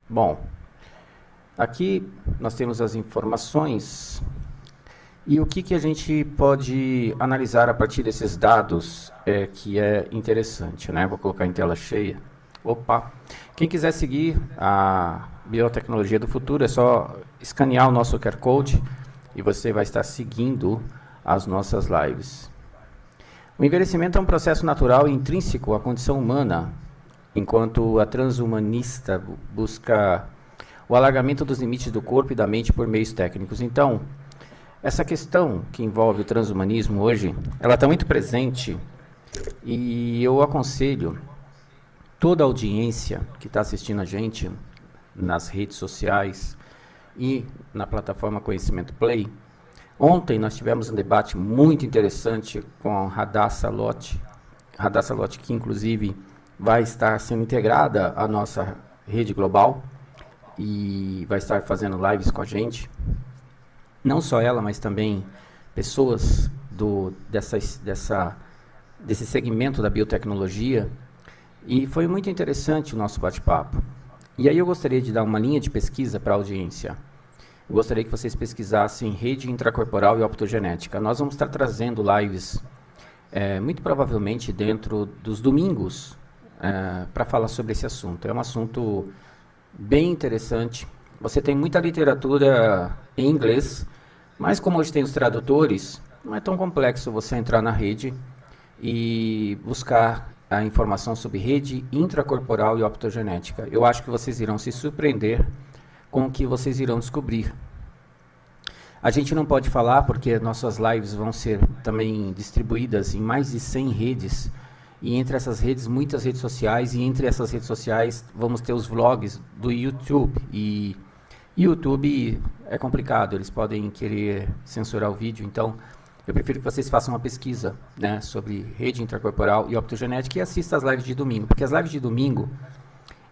Bom, aqui nós temos as informações e o que a gente pode analisar a partir desses dados que é interessante, né? Vou colocar em tela cheia. Opa! Quem quiser seguir a biotecnologia do futuro é só escanear o nosso QR Code e você vai estar seguindo as nossas lives. O envelhecimento é um processo natural e intrínseco à condição humana, enquanto a transhumanista busca o alargamento dos limites do corpo e da mente por meios técnicos. Então, essa questão que envolve o transhumanismo hoje, ela está muito presente e eu aconselho toda a audiência que está assistindo a gente nas redes sociais e na plataforma Conhecimento Play. Ontem nós tivemos um debate muito interessante com Hadassah Lotz, que inclusive vai estar sendo integrada à nossa rede global e vai estar fazendo lives com a gente. Não só ela, mas também pessoas desse segmento da biotecnologia. E foi muito interessante o nosso bate-papo. E aí eu gostaria de dar uma linha de pesquisa para a audiência. Eu gostaria que vocês pesquisassem rede intracorporal e optogenética. Nós vamos estar trazendo lives, muito provavelmente dentro dos domingos, para falar sobre esse assunto. É um assunto bem interessante. Você tem muita literatura em inglês, mas como hoje tem os tradutores, não é tão complexo você entrar na rede e buscar a informação sobre rede intracorporal e optogenética. Eu acho que vocês irão se surpreender com o que vocês irão descobrir. A gente não pode falar porque nossas lives vão ser também distribuídas em mais de 100 redes. E entre essas redes, muitas redes sociais, e entre essas redes sociais vamos ter os vlogs do YouTube. E YouTube é complicado, eles podem querer censurar o vídeo, então eu prefiro que vocês façam uma pesquisa, né, sobre rede intracorporal e optogenética e assistam as lives de domingo, porque as lives de domingo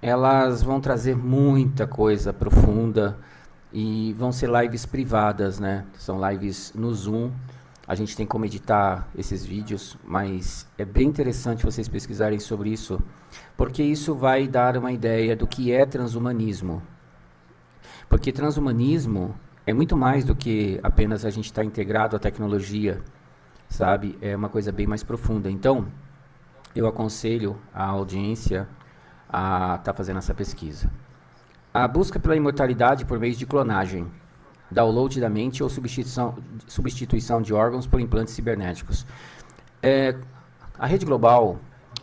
elas vão trazer muita coisa profunda e vão ser lives privadas, né? São lives no Zoom. A gente tem como editar esses vídeos, mas é bem interessante vocês pesquisarem sobre isso, porque isso vai dar uma ideia do que é transhumanismo. Porque transhumanismo é muito mais do que apenas a gente estar integrado à tecnologia, sabe? É uma coisa bem mais profunda. Então, eu aconselho a audiência a estar fazendo essa pesquisa. A busca pela imortalidade por meio de clonagem, download da mente ou substituição de órgãos por implantes cibernéticos. A rede global,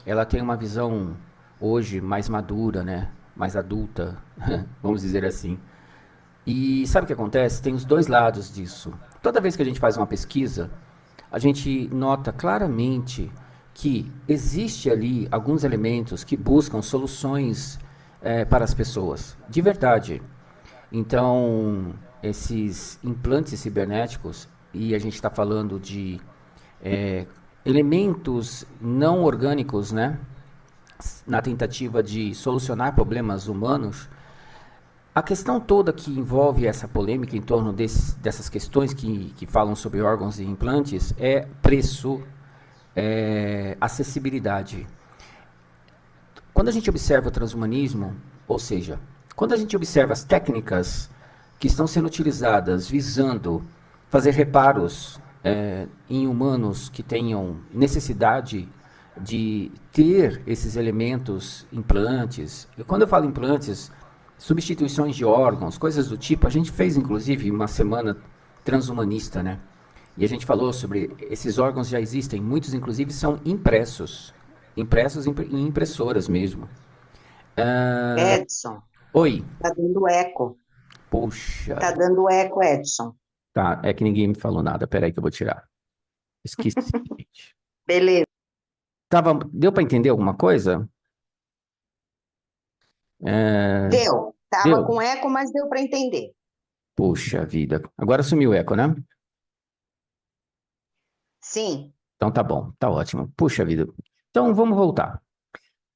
ela tem uma visão hoje mais madura, né? Mais adulta, vamos dizer assim. E sabe o que acontece? Tem os dois lados disso. Toda vez que a gente faz uma pesquisa, a gente nota claramente que existe ali alguns elementos que buscam soluções para as pessoas, de verdade. Então, esses implantes cibernéticos, e a gente está falando de elementos não orgânicos, né, na tentativa de solucionar problemas humanos, a questão toda que envolve essa polêmica em torno dessas questões que falam sobre órgãos e implantes é preço, acessibilidade. Quando a gente observa o transhumanismo, ou seja, quando a gente observa as técnicas que estão sendo utilizadas visando fazer reparos em humanos que tenham necessidade de ter esses elementos, implantes. E quando eu falo implantes, substituições de órgãos, coisas do tipo, a gente fez inclusive uma semana transhumanista, né? E a gente falou sobre esses órgãos já existem, muitos inclusive são impressos em impressoras mesmo. Edson, Oi, tá dando eco. poxa, Tá dando eco, Edson. tá, é que ninguém me falou nada, peraí que eu vou tirar. Esqueci, gente. Beleza. Deu para entender alguma coisa? É, Deu. Tava deu? com eco, mas deu para entender. Puxa vida. Agora sumiu o eco, né? Sim. Então tá bom, tá ótimo. Puxa vida. Então vamos voltar.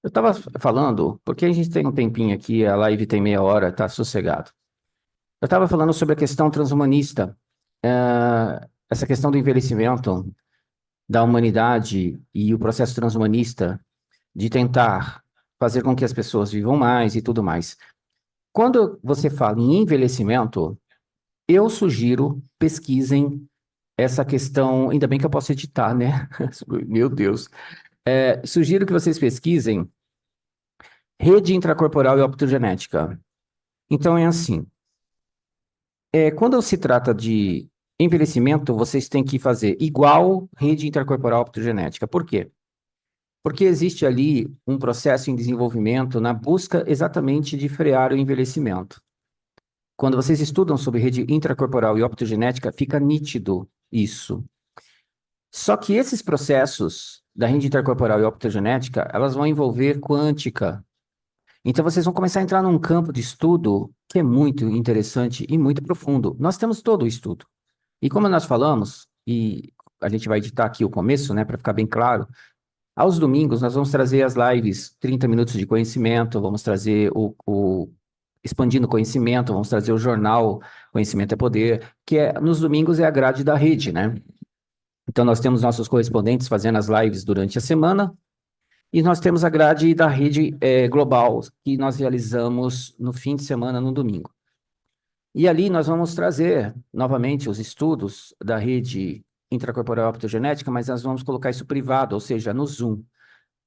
Eu estava falando, porque a gente tem um tempinho aqui, a live tem meia hora, tá sossegado. Eu estava falando sobre a questão transhumanista, essa questão do envelhecimento da humanidade e o processo transhumanista de tentar fazer com que as pessoas vivam mais e tudo mais. quando você fala em envelhecimento, eu sugiro pesquisem essa questão, ainda bem que eu posso editar, né? Meu Deus. Sugiro que vocês pesquisem rede intracorporal e optogenética. Então é assim, quando se trata de envelhecimento, vocês têm que fazer igual rede intracorporal optogenética. Por quê? Porque existe ali um processo em desenvolvimento na busca exatamente de frear o envelhecimento. Quando vocês estudam sobre rede intracorporal e optogenética, fica nítido isso. Só que esses processos da rede intercorporal e optogenética, elas vão envolver quântica. Então vocês vão começar a entrar num campo de estudo que é muito interessante e muito profundo. Nós temos todo o estudo. E como nós falamos, e a gente vai editar aqui o começo, né, para ficar bem claro, aos domingos nós vamos trazer as lives 30 minutos de conhecimento, vamos trazer o Expandindo Conhecimento, vamos trazer o jornal Conhecimento é Poder, que nos domingos é a grade da rede, né? Então, nós temos nossos correspondentes fazendo as lives durante a semana, e nós temos a grade da rede global, que nós realizamos no fim de semana, no domingo. E ali nós vamos trazer, novamente, os estudos da rede intracorporal optogenética, mas nós vamos colocar isso privado, ou seja, no Zoom.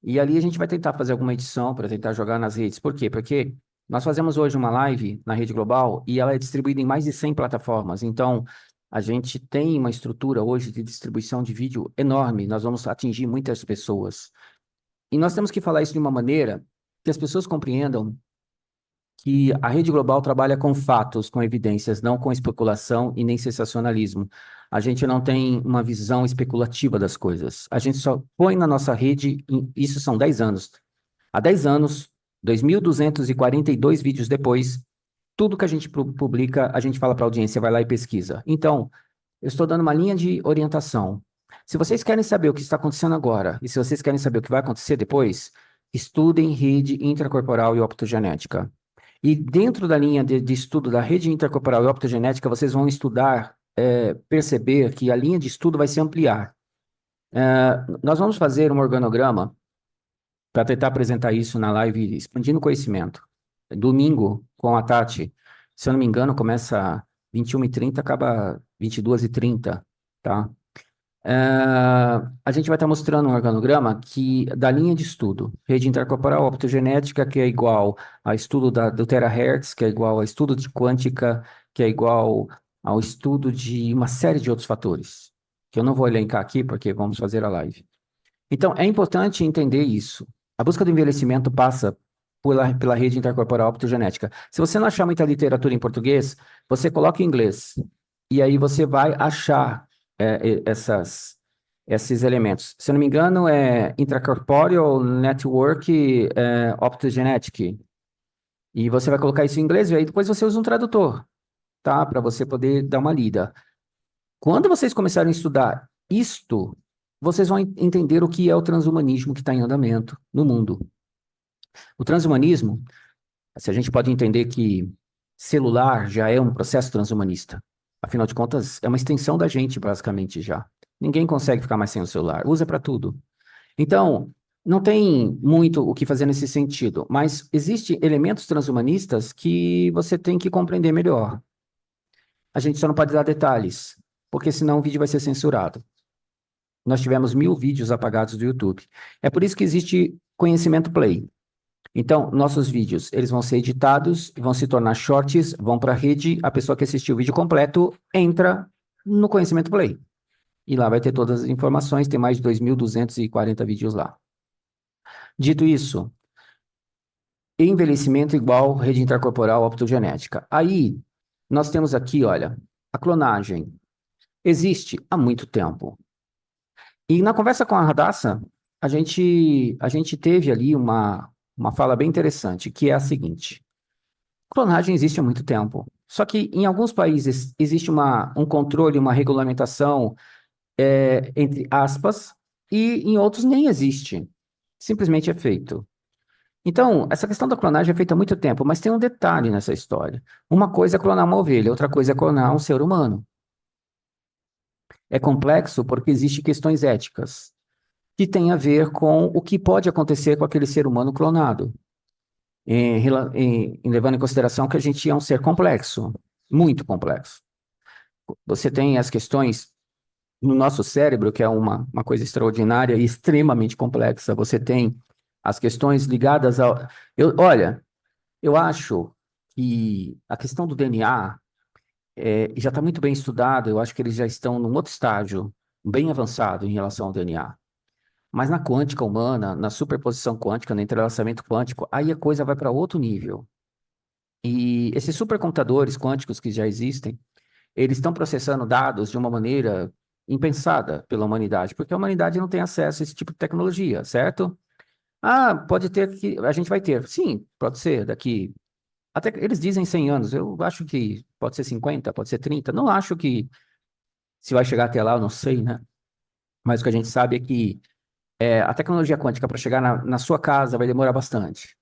E ali a gente vai tentar fazer alguma edição para tentar jogar nas redes. Por quê? Porque nós fazemos hoje uma live na rede global e ela é distribuída em mais de 100 plataformas. Então, a gente tem uma estrutura hoje de distribuição de vídeo enorme. Nós vamos atingir muitas pessoas. E nós temos que falar isso de uma maneira que as pessoas compreendam que a rede global trabalha com fatos, com evidências, não com especulação e nem sensacionalismo. A gente não tem uma visão especulativa das coisas. A gente só põe na nossa rede, isso são 10 anos. Há 10 anos, 2.242 vídeos depois, tudo que a gente publica, a gente fala para a audiência, vai lá e pesquisa. Então, eu estou dando uma linha de orientação. Se vocês querem saber o que está acontecendo agora, e se vocês querem saber o que vai acontecer depois, estudem rede intracorporal e optogenética. E dentro da linha de estudo da rede intercorporal e optogenética, vocês vão estudar, perceber que a linha de estudo vai se ampliar. Nós vamos fazer um organograma para tentar apresentar isso na live Expandindo Conhecimento. Domingo, com a Tati. Se eu não me engano, começa 21h30, acaba 22h30, tá? A gente vai estar mostrando um organograma da linha de estudo, rede intercorporal optogenética, que é igual a estudo do terahertz, que é igual a estudo de quântica, que é igual ao estudo de uma série de outros fatores, que eu não vou elencar aqui, porque vamos fazer a live. Então, é importante entender isso. A busca do envelhecimento passa pela rede intercorporal optogenética. Se você não achar muita literatura em português, você coloca em inglês, e aí você vai achar esses elementos. Se eu não me engano, é Intracorporeal Network Optogenetic. E você vai colocar isso em inglês e aí depois você usa um tradutor, tá? Para você poder dar uma lida. Quando vocês começarem a estudar isto, vocês vão entender o que é o transhumanismo que está em andamento no mundo. O transhumanismo, se a gente pode entender que celular já é um processo transhumanista. Afinal de contas, é uma extensão da gente, basicamente, já. Ninguém consegue ficar mais sem o celular. Usa para tudo. Então, não tem muito o que fazer nesse sentido, mas existem elementos transhumanistas que você tem que compreender melhor. A gente só não pode dar detalhes, porque senão o vídeo vai ser censurado. Nós tivemos 1000 vídeos apagados do YouTube. É por isso que existe Conhecimento Play. Então, nossos vídeos, eles vão ser editados, vão se tornar shorts, vão para a rede, a pessoa que assistiu o vídeo completo entra no Conhecimento Play. E lá vai ter todas as informações, tem mais de 2.240 vídeos lá. Dito isso, envelhecimento igual rede intercorporal optogenética. Aí, nós temos aqui, olha, a clonagem. Existe há muito tempo. E na conversa com a Radassa, a gente teve ali uma fala bem interessante, que é a seguinte. Clonagem existe há muito tempo. Só que em alguns países existe um controle, uma regulamentação, entre aspas, e em outros nem existe. Simplesmente é feito. Então, essa questão da clonagem é feita há muito tempo, mas tem um detalhe nessa história. Uma coisa é clonar uma ovelha, outra coisa é clonar um ser humano. É complexo porque existem questões éticas que têm a ver com o que pode acontecer com aquele ser humano clonado. levando em consideração que a gente é um ser complexo, muito complexo. Você tem as questões no nosso cérebro, que é uma coisa extraordinária e extremamente complexa. Você tem as questões ligadas ao. Olha, eu acho que a questão do DNA já está muito bem estudado. Eu acho que eles já estão num outro estágio bem avançado em relação ao DNA. Mas na quântica humana, na superposição quântica, no entrelaçamento quântico, aí a coisa vai para outro nível. E esses supercomputadores quânticos que já existem, eles estão processando dados de uma maneira impensada pela humanidade, porque a humanidade não tem acesso a esse tipo de tecnologia, certo? Ah, pode ter que a gente vai ter. Sim, pode ser daqui. Até que eles dizem 100 anos. Eu acho que pode ser 50, pode ser 30. Não acho que se vai chegar até lá, eu não sei, né? Mas o que a gente sabe é que a tecnologia quântica para chegar na sua casa vai demorar bastante.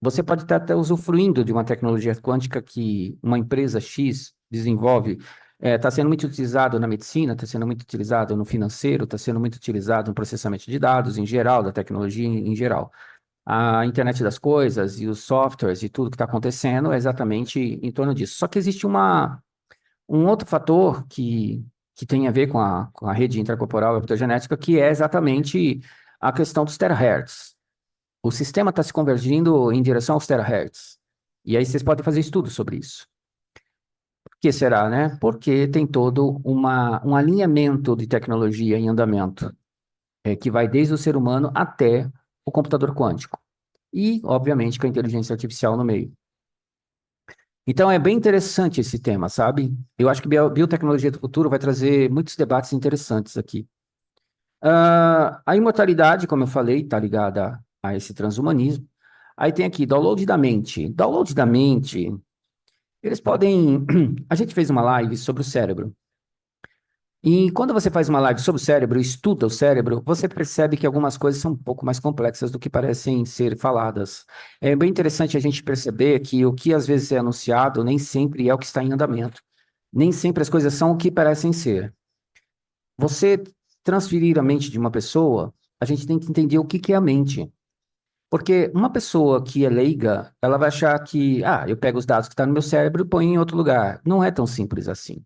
Você pode estar até usufruindo de uma tecnologia quântica que uma empresa X desenvolve, está sendo muito utilizado na medicina, está sendo muito utilizado no financeiro, está sendo muito utilizado no processamento de dados em geral, da tecnologia em geral. A internet das coisas e os softwares e tudo que está acontecendo é exatamente em torno disso. Só que existe um outro fator que tem a ver com a rede intercorporal optogenética, que é exatamente a questão dos terahertz. O sistema está se convergindo em direção aos terahertz. E aí vocês podem fazer estudos sobre isso. Por que será, né? Porque tem todo um alinhamento de tecnologia em andamento, que vai desde o ser humano até o computador quântico. E, obviamente, com a inteligência artificial no meio. Então, é bem interessante esse tema, sabe? Eu acho que biotecnologia do futuro vai trazer muitos debates interessantes aqui. A imortalidade, como eu falei, está ligada a esse transhumanismo. Aí tem aqui, download da mente. Download da mente, eles podem. A gente fez uma live sobre o cérebro. E quando você faz uma live sobre o cérebro, estuda o cérebro, você percebe que algumas coisas são um pouco mais complexas do que parecem ser faladas. É bem interessante a gente perceber que o que às vezes é anunciado nem sempre é o que está em andamento. Nem sempre as coisas são o que parecem ser. Você transferir a mente de uma pessoa, a gente tem que entender o que que é a mente. Porque uma pessoa que é leiga, ela vai achar que, eu pego os dados que estão no meu cérebro e ponho em outro lugar. Não é tão simples assim.